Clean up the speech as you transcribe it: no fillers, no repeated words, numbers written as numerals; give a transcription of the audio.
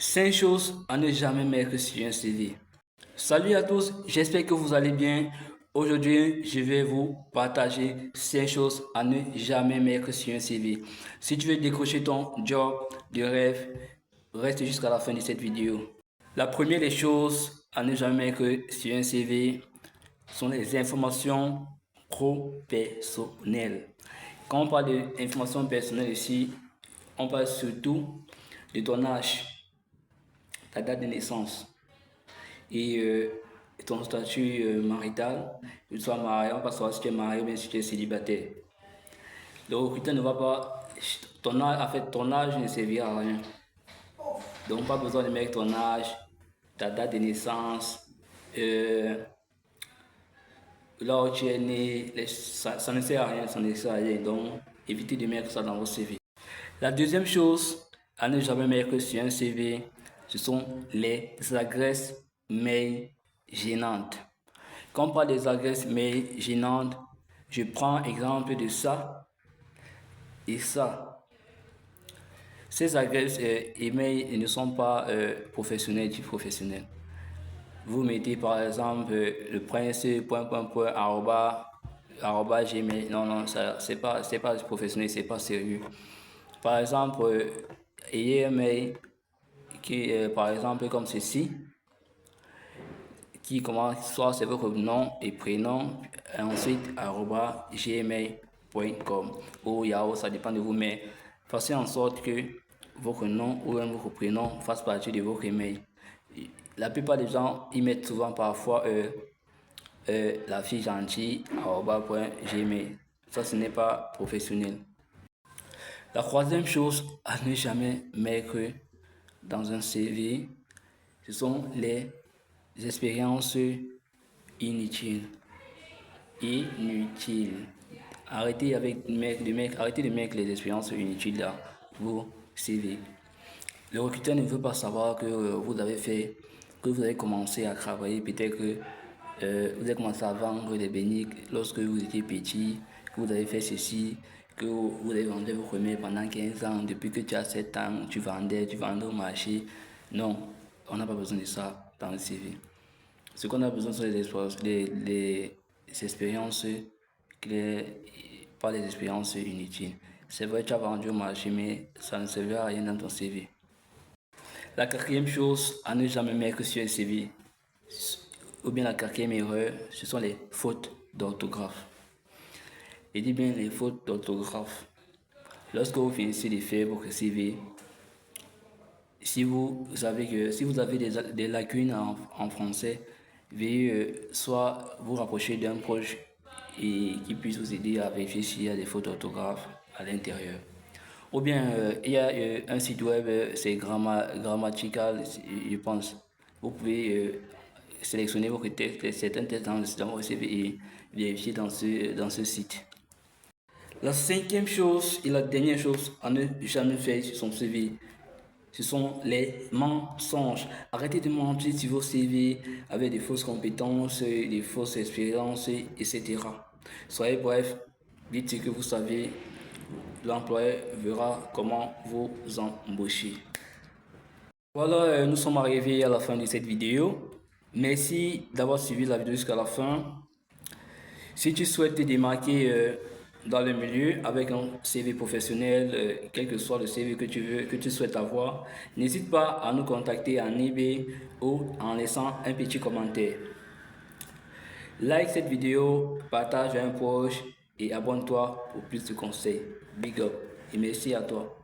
5 choses à ne jamais mettre sur un CV. Salut à tous, j'espère que vous allez bien. Aujourd'hui, je vais vous partager 5 choses à ne jamais mettre sur un CV. Si tu veux décrocher ton job de rêve, reste jusqu'à la fin de cette vidéo. La première des choses à ne jamais mettre sur un CV sont les informations pro-personnelles. Quand on parle d'informations personnelles ici, on parle surtout de ton âge, ta date de naissance et ton statut marital. Que tu sois marié, on va pas savoir si tu es marié ou bien si tu es célibataire. Le recruteur ne va pas. Ton âge, en fait, ton âge ne servira à rien. Donc, pas besoin de mettre ton âge, ta date de naissance, là où tu es né, ça ne sert à rien, ça ne sert à rien. Donc, évitez de mettre ça dans vos CV. La deuxième chose à ne jamais mettre sur un CV, ce sont les adresses mail gênantes. Quand on parle des adresses mail gênantes, je prends exemple de ça et ça. Ces adresses email ne sont pas professionnelles, du professionnel. Vous mettez par exemple le prince arroba gmail. Non, ça c'est pas professionnel, c'est pas sérieux. Par exemple, ayez un mail qui est par exemple comme ceci, qui commence soit c'est votre nom et prénom, et ensuite gmail.com ou Yahoo, ça dépend de vous, mais faites en sorte que votre nom ou votre prénom fasse partie de votre email. La plupart des gens y mettent souvent parfois la fille gentille @gmail. Ça, ce n'est pas professionnel. La troisième chose à ne jamais mettre dans un CV, ce sont les expériences inutiles. Arrêtez de mettre les expériences inutiles dans vos CV. Le recruteur ne veut pas savoir que vous avez commencé à travailler, peut-être que vous avez commencé à vendre des beignets lorsque vous étiez petit, que vous avez fait ceci, que vous avez vendu vos premiers pendant 15 ans, depuis que tu as 7 ans, tu vendais au marché. Non, on n'a pas besoin de ça dans le CV. Ce qu'on a besoin, c'est les expériences, pas les expériences inutiles. C'est vrai, tu as vendu au marché, mais ça ne servira à rien dans ton CV. La quatrième chose à ne jamais mettre sur un CV, ou bien la quatrième erreur, ce sont les fautes d'orthographe. Et dis bien les fautes d'orthographe. Lorsque vous finissez de faire votre CV, si vous avez des lacunes en français, veuillez soit vous rapprocher d'un proche et qui puisse vous aider à vérifier s'il y a des fautes d'orthographe à l'intérieur. Ou bien il y a un site web, c'est grammatical, je pense. Vous pouvez sélectionner votre texte, certains textes dans votre CV et vérifier dans ce site. La cinquième chose et la dernière chose à ne jamais faire sur son CV, ce sont les mensonges. Arrêtez de mentir sur vos CV avec des fausses compétences, des fausses expériences, etc. Soyez bref, dites ce que vous savez. L'employeur verra comment vous embaucher. Voilà, nous sommes arrivés à la fin de cette vidéo. Merci d'avoir suivi la vidéo jusqu'à la fin. Si tu souhaites te démarquer dans le milieu avec un CV professionnel, quel que soit le CV que tu souhaites avoir, n'hésite pas à nous contacter en eBay ou en laissant un petit commentaire. Like cette vidéo, partage à un proche et abonne-toi pour plus de conseils. Big up et merci à toi.